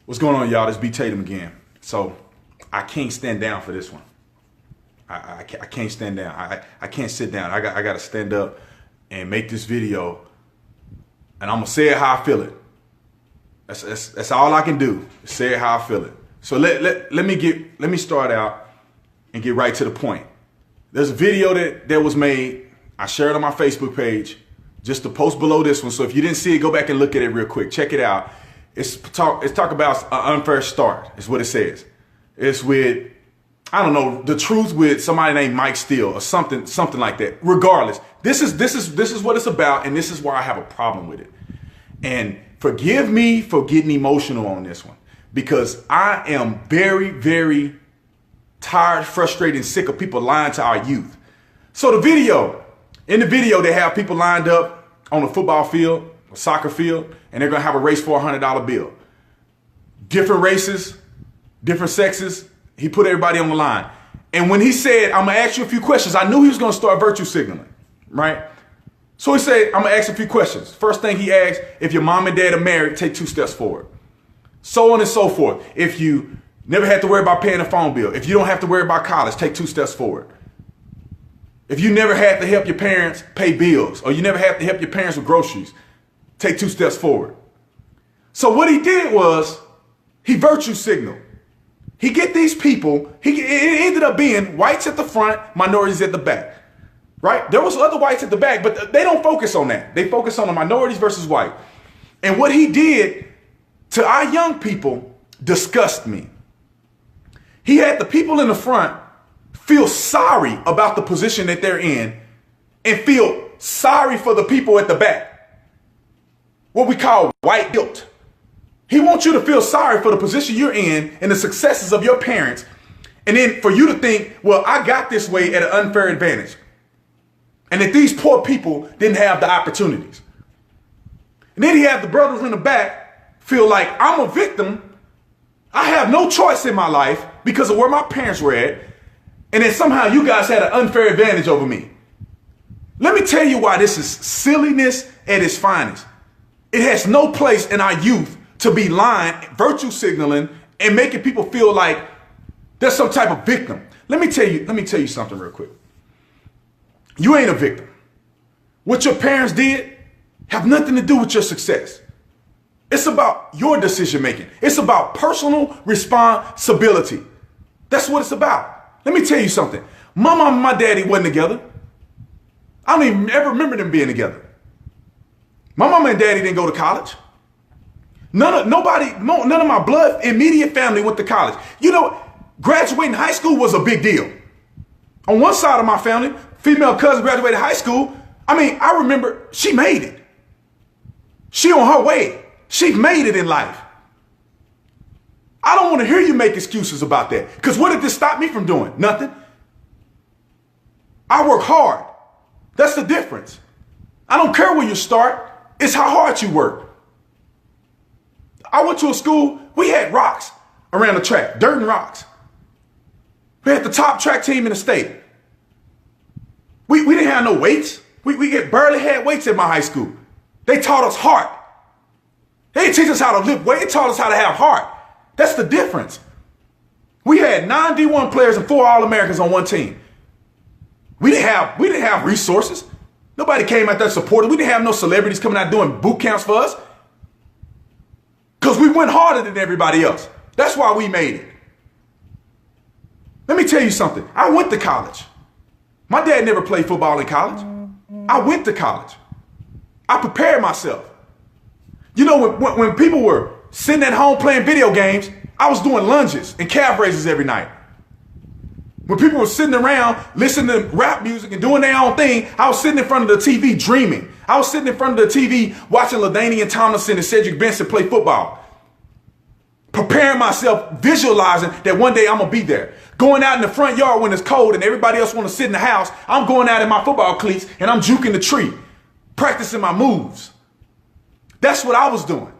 What's going on, y'all? This B Tatum again. So I can't stand down for this one. I can't stand down. I can't sit down. I got to stand up and make this video, and I'm gonna say it how I feel it. That's all I can do. Say it how I feel it. So let me start out and get right to the point. There's a video that was made. I shared it on my Facebook page, just to post below this one. So if you didn't see it, go back and look at it real quick. Check it out. It's talk about an unfair start, is what it says. It's with, I don't know, the truth with somebody named Mike Steele or something like that. Regardless, this is what it's about, and this is why I have a problem with it. And forgive me for getting emotional on this one, because I am very, very tired, frustrated, and sick of people lying to our youth. So in the video, they have people lined up on a football field, a soccer field, and they're gonna have a race for a $100 bill. Different races, different sexes. He put everybody on the line. And when he said, I'm gonna ask you a few questions, I knew he was gonna start virtue signaling, right? So he said, I'm gonna ask a few questions. First thing he asked, if your mom and dad are married, take 2 steps forward. So on and so forth. If you never had to worry about paying a phone bill, if you don't have to worry about college, take 2 steps forward. If you never had to help your parents pay bills, or you never had to help your parents with groceries, take 2 steps forward. So what he did was he virtue signaled. He get these people, it ended up being whites at the front, minorities at the back, right? There was other whites at the back, but they don't focus on that. They focus on the minorities versus white. And what he did to our young people disgust me. He had the people in the front feel sorry about the position that they're in and feel sorry for the people at the back. What we call white guilt. He wants you to feel sorry for the position you're in and the successes of your parents. And then for you to think, well, I got this way at an unfair advantage. And that these poor people didn't have the opportunities. And then he had the brothers in the back feel like I'm a victim. I have no choice in my life because of where my parents were at. And then somehow you guys had an unfair advantage over me. Let me tell you why this is silliness at its finest. It has no place in our youth to be lying, virtue signaling, and making people feel like there's some type of victim. Let me tell you something real quick. You ain't a victim. What your parents did have nothing to do with your success. It's about your decision making. It's about personal responsibility. That's what it's about. Let me tell you something. My mom and my daddy wasn't together. I don't even ever remember them being together. My mama and daddy didn't go to college. None of my blood immediate family went to college. You know, graduating high school was a big deal. On one side of my family, female cousin graduated high school. I mean, I remember she made it. She on her way. She made it in life. I don't want to hear you make excuses about that. Because what did this stop me from doing? Nothing. I work hard. That's the difference. I don't care where you start. It's how hard you work. I went to a school, we had rocks around the track, dirt and rocks. We had the top track team in the state. We didn't have no weights. We barely had weights at my high school. They taught us heart. They didn't teach us how to lift weight. They taught us how to have heart. That's the difference. We had 9 D1 players and 4 All-Americans on one team. We didn't have resources. Nobody came out there supporting. We didn't have no celebrities coming out doing boot camps for us. Because we went harder than everybody else. That's why we made it. Let me tell you something. I went to college. My dad never played football in college. I went to college. I prepared myself. You know, when people were sitting at home playing video games, I was doing lunges and calf raises every night. When people were sitting around listening to rap music and doing their own thing, I was sitting in front of the TV dreaming. I was sitting in front of the TV watching LaDainian Tomlinson and Cedric Benson play football. Preparing myself, visualizing that one day I'm going to be there. Going out in the front yard when it's cold and everybody else want to sit in the house, I'm going out in my football cleats and I'm juking the tree, practicing my moves. That's what I was doing.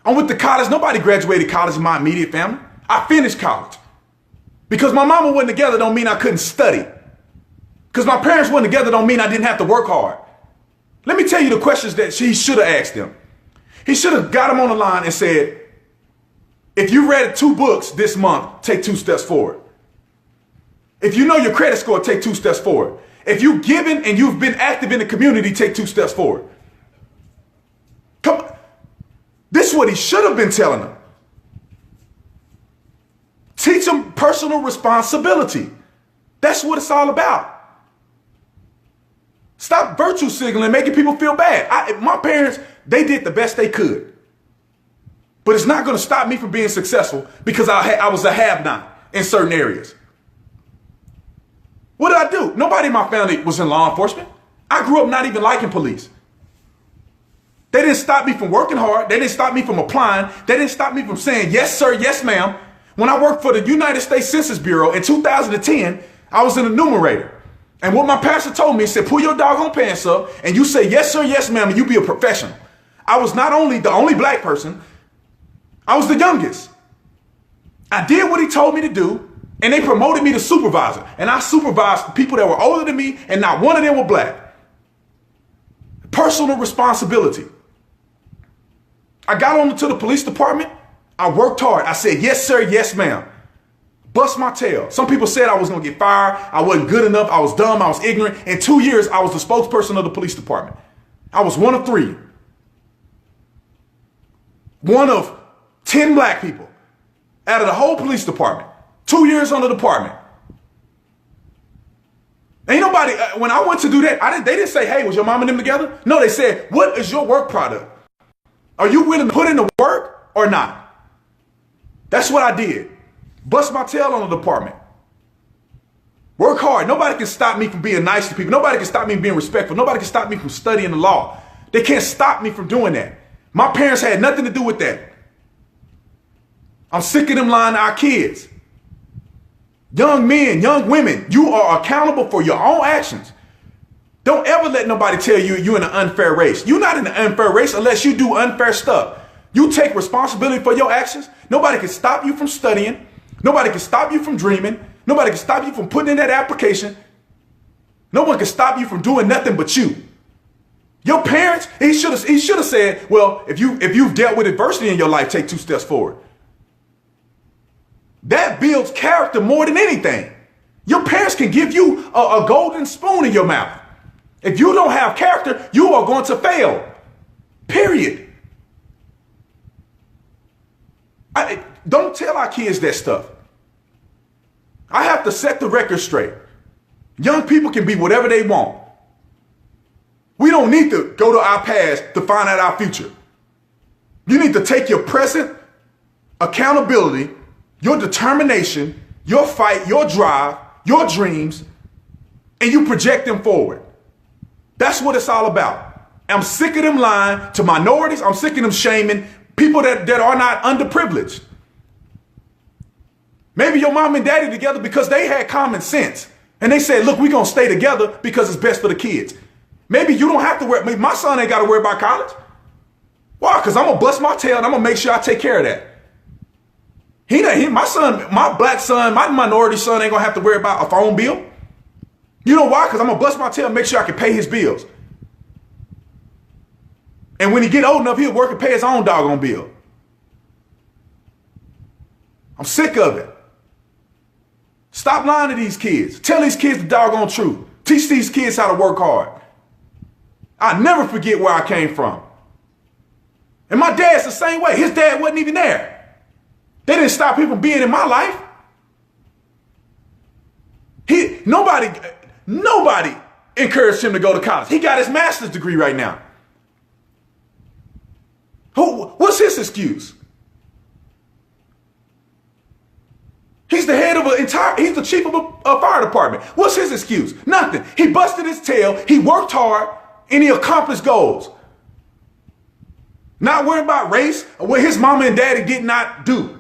I went to college. Nobody graduated college in my immediate family. I finished college. Because my mama wasn't together don't mean I couldn't study. Because my parents weren't together don't mean I didn't have to work hard. Let me tell you the questions that he should have asked them. He should have got them on the line and said, If you read 2 books this month, take 2 steps forward. If you know your credit score, take 2 steps forward. If you've given and you've been active in the community, take 2 steps forward. Come on. This is what he should have been telling them. Teach them personal responsibility. That's what it's all about. Stop virtue signaling, making people feel bad. My parents, they did the best they could. But it's not going to stop me from being successful because I was a have-not in certain areas. What did I do? Nobody in my family was in law enforcement. I grew up not even liking police. They didn't stop me from working hard. They didn't stop me from applying. They didn't stop me from saying, yes, sir, yes, ma'am. When I worked for the United States Census Bureau in 2010, I was an enumerator. And what my pastor told me, he said, pull your doggone pants up and you say, yes, sir, yes, ma'am, and you be a professional. I was not only the only black person, I was the youngest. I did what he told me to do. And they promoted me to supervisor. And I supervised people that were older than me, and not one of them were black. Personal responsibility. I got on to the police department. I worked hard. I said, yes, sir, yes, ma'am. Bust my tail. Some people said I was going to get fired. I wasn't good enough. I was dumb. I was ignorant. In 2 years, I was the spokesperson of the police department. I was one of 3. One of 10 black people out of the whole police department. 2 years on the department. Ain't nobody, when I went to do that, they didn't say, hey, was your mom and them together? No, they said, what is your work product? Are you willing to put in the work or not? That's what I did. Bust my tail on the department. Work hard. Nobody can stop me from being nice to people. Nobody can stop me from being respectful. Nobody can stop me from studying the law. They can't stop me from doing that. My parents had nothing to do with that. I'm sick of them lying to our kids. Young men, young women, you are accountable for your own actions. Don't ever let nobody tell you you're in an unfair race. You're not in an unfair race unless you do unfair stuff. You take responsibility for your actions. Nobody can stop you from studying. Nobody can stop you from dreaming. Nobody can stop you from putting in that application. No one can stop you from doing nothing but you. Your parents, he should have said, well, if you've dealt with adversity in your life, take 2 steps forward. That builds character more than anything. Your parents can give you a golden spoon in your mouth. If you don't have character, you are going to fail. Period. Don't tell our kids that stuff. I have to set the record straight. Young people can be whatever they want. We don't need to go to our past to find out our future. You need to take your present accountability, your determination, your fight, your drive, your dreams, and you project them forward. That's what it's all about. I'm sick of them lying to minorities. I'm sick of them shaming people that are not underprivileged. Maybe your mom and daddy together because they had common sense. And they said, look, we're going to stay together because it's best for the kids. Maybe you don't have to worry. My son ain't got to worry about college. Why? Because I'm going to bust my tail and I'm going to make sure I take care of that. My son, my black son, my minority son ain't going to have to worry about a phone bill. You know why? Because I'm going to bust my tail and make sure I can pay his bills. And when he get old enough, he'll work and pay his own doggone bill. I'm sick of it. Stop lying to these kids. Tell these kids the doggone truth. Teach these kids how to work hard. I'll never forget where I came from. And my dad's the same way. His dad wasn't even there. They didn't stop him from being in my life. Nobody encouraged him to go to college. He got his master's degree right now. What's his excuse? He's the head of he's the chief of a fire department. What's his excuse? Nothing. He busted his tail, he worked hard, and he accomplished goals. Not worried about race or what his mama and daddy did not do.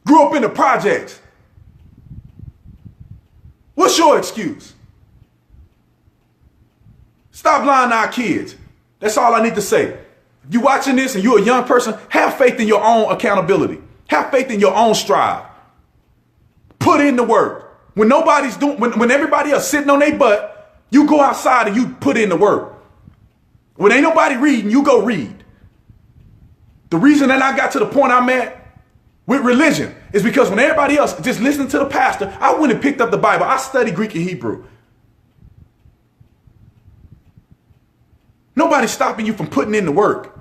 Grew up in the projects. What's your excuse? Stop lying to our kids. That's all I need to say. If you're watching this and you're a young person, have faith in your own accountability. Have faith in your own strive. Put in the work. When nobody's doing, when everybody else sitting on their butt, you go outside and you put in the work. When ain't nobody reading, you go read. The reason that I got to the point I'm at with religion is because when everybody else just listened to the pastor, I went and picked up the Bible. I studied Greek and Hebrew. Nobody's stopping you from putting in the work.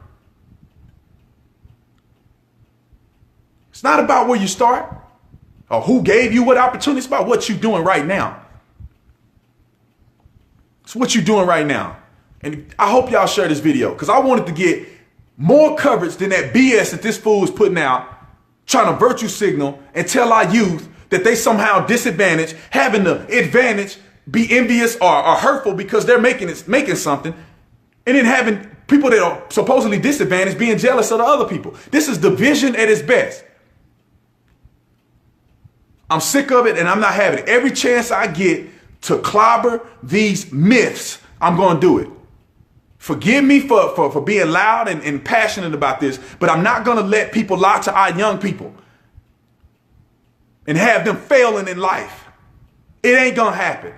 It's not about where you start or who gave you what opportunity. It's about what you're doing right now. It's what you're doing right now. And I hope y'all share this video because I wanted to get more coverage than that BS that this fool is putting out, trying to virtue signal and tell our youth that they somehow disadvantaged, having the advantage, be envious or hurtful because they're making something, and then having people that are supposedly disadvantaged being jealous of the other people. This is division at its best. I'm sick of it and I'm not having it. Every chance I get to clobber these myths, I'm going to do it. Forgive me for being loud and passionate about this, but I'm not going to let people lie to our young people and have them failing in life. It ain't going to happen.